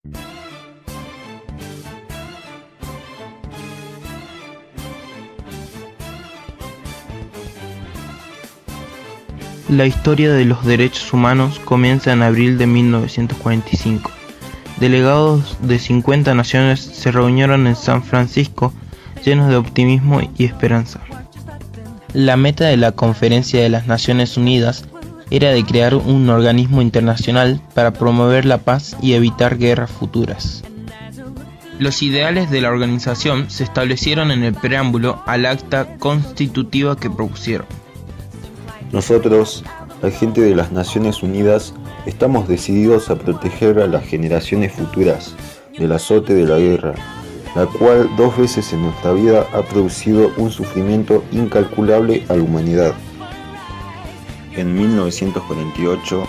La historia de los derechos humanos comienza en abril de 1945. Delegados de 50 naciones se reunieron en San Francisco llenos de optimismo y esperanza. La meta de la Conferencia de las Naciones Unidas era de crear un organismo internacional para promover la paz y evitar guerras futuras. Los ideales de la organización se establecieron en el preámbulo al acta constitutiva que propusieron. Nosotros, la gente de las Naciones Unidas, estamos decididos a proteger a las generaciones futuras del azote de la guerra, la cual 2 veces en nuestra vida ha producido un sufrimiento incalculable a la humanidad. En 1948,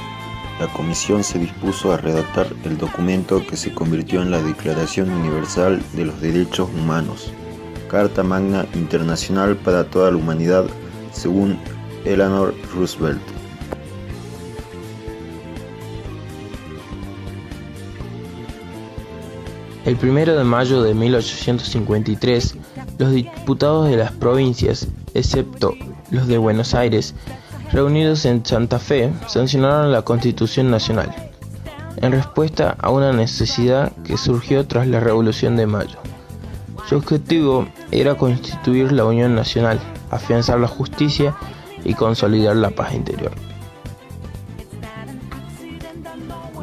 la Comisión se dispuso a redactar el documento que se convirtió en la Declaración Universal de los Derechos Humanos, Carta Magna Internacional para toda la humanidad, según Eleanor Roosevelt. El 1 de mayo de 1853, los diputados de las provincias, excepto los de Buenos Aires, reunidos en Santa Fe, sancionaron la Constitución Nacional, en respuesta a una necesidad que surgió tras la Revolución de Mayo. Su objetivo era constituir la Unión Nacional, afianzar la justicia y consolidar la paz interior.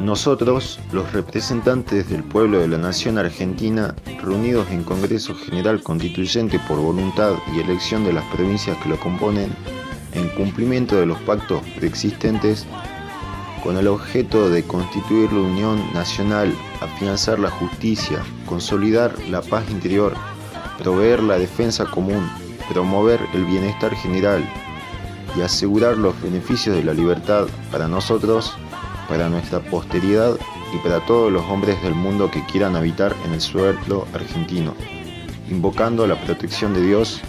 Nosotros, los representantes del pueblo de la nación argentina, reunidos en Congreso General Constituyente por voluntad y elección de las provincias que lo componen, en cumplimiento de los pactos preexistentes, con el objeto de constituir la Unión Nacional, afianzar la justicia, consolidar la paz interior, proveer la defensa común, promover el bienestar general y asegurar los beneficios de la libertad para nosotros, para nuestra posteridad y para todos los hombres del mundo que quieran habitar en el suelo argentino, invocando la protección de Dios,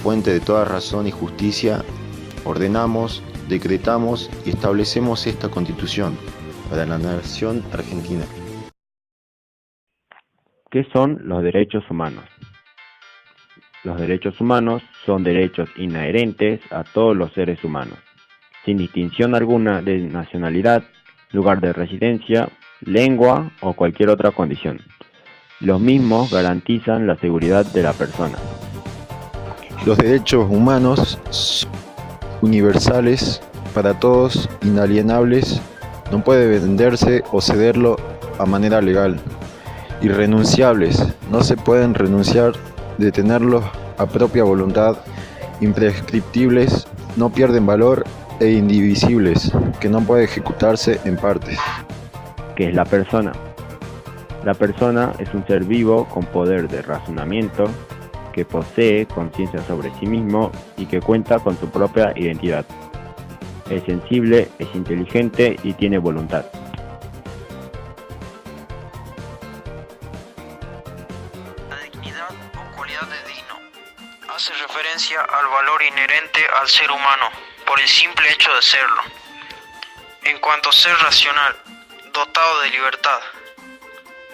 fuente de toda razón y justicia, ordenamos, decretamos y establecemos esta Constitución para la nación argentina. ¿Qué son los derechos humanos? Los derechos humanos son derechos inherentes a todos los seres humanos, sin distinción alguna de nacionalidad, lugar de residencia, lengua o cualquier otra condición. Los mismos garantizan la seguridad de la persona. Los derechos humanos son universales para todos, inalienables, no puede venderse o cederlo a manera legal. Irrenunciables, no se pueden renunciar, detenerlos a propia voluntad. Imprescriptibles, no pierden valor, e indivisibles, que no puede ejecutarse en partes. ¿Qué es la persona? La persona es un ser vivo con poder de razonamiento, que posee conciencia sobre sí mismo y que cuenta con su propia identidad. Es sensible, es inteligente y tiene voluntad. La dignidad o cualidad de digno hace referencia al valor inherente al ser humano por el simple hecho de serlo. En cuanto a ser racional, dotado de libertad,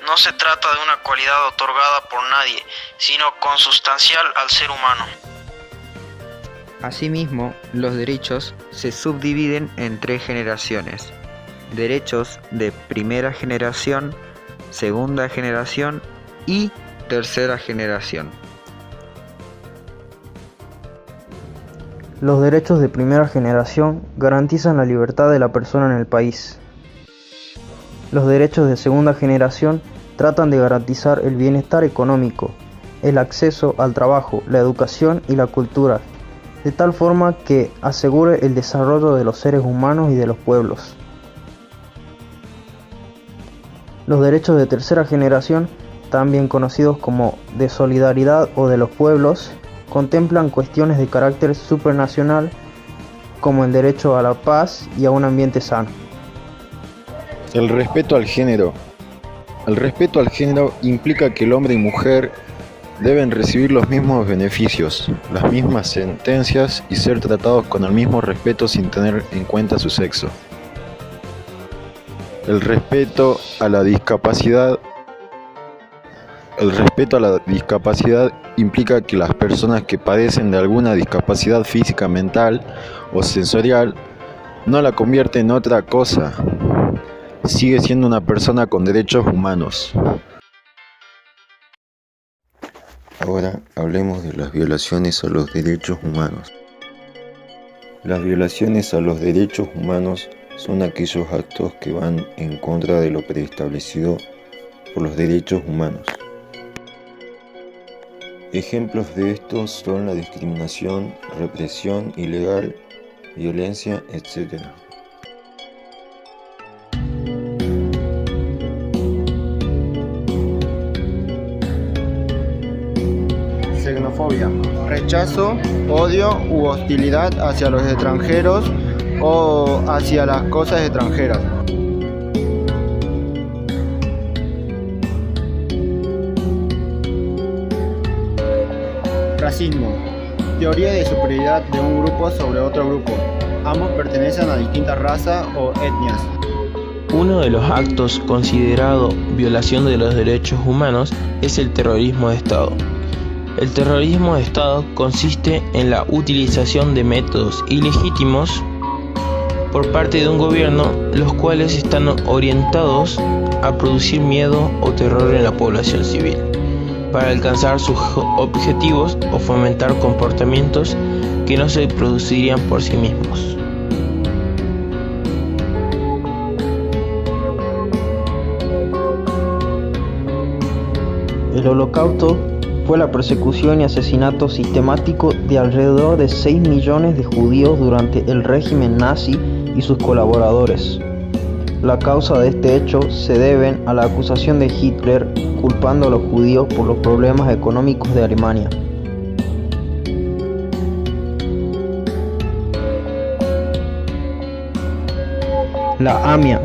no se trata de una cualidad otorgada por nadie, sino consustancial al ser humano. Asimismo, los derechos se subdividen en 3 generaciones: derechos de primera generación, segunda generación y tercera generación. Los derechos de primera generación garantizan la libertad de la persona en el país. Los derechos de segunda generación tratan de garantizar el bienestar económico, el acceso al trabajo, la educación y la cultura, de tal forma que asegure el desarrollo de los seres humanos y de los pueblos. Los derechos de tercera generación, también conocidos como de solidaridad o de los pueblos, contemplan cuestiones de carácter supranacional como el derecho a la paz y a un ambiente sano. El respeto al género. El respeto al género implica que el hombre y mujer deben recibir los mismos beneficios, las mismas sentencias y ser tratados con el mismo respeto sin tener en cuenta su sexo. El respeto a la discapacidad. El respeto a la discapacidad implica que las personas que padecen de alguna discapacidad física, mental o sensorial no la convierte en otra cosa. Sigue siendo una persona con derechos humanos. Ahora hablemos de las violaciones a los derechos humanos. Las violaciones a los derechos humanos son aquellos actos que van en contra de lo preestablecido por los derechos humanos. Ejemplos de estos son la discriminación, represión ilegal, violencia, etc. Xenofobia, rechazo, odio u hostilidad hacia los extranjeros o hacia las cosas extranjeras. Racismo, teoría de superioridad de un grupo sobre otro grupo. Ambos pertenecen a distintas razas o etnias. Uno de los actos considerado violación de los derechos humanos es el terrorismo de Estado. El terrorismo de Estado consiste en la utilización de métodos ilegítimos por parte de un gobierno, los cuales están orientados a producir miedo o terror en la población civil, para alcanzar sus objetivos o fomentar comportamientos que no se producirían por sí mismos. El Holocausto fue la persecución y asesinato sistemático de alrededor de 6 millones de judíos durante el régimen nazi y sus colaboradores. La causa de este hecho se deben a la acusación de Hitler culpando a los judíos por los problemas económicos de Alemania. La AMIA,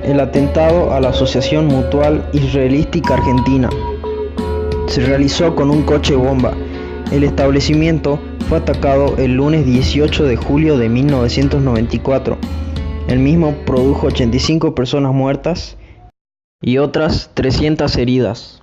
el atentado a la Asociación Mutual Israelística Argentina, se realizó con un coche bomba. El establecimiento fue atacado el lunes 18 de julio de 1994. El mismo produjo 85 personas muertas y otras 300 heridas.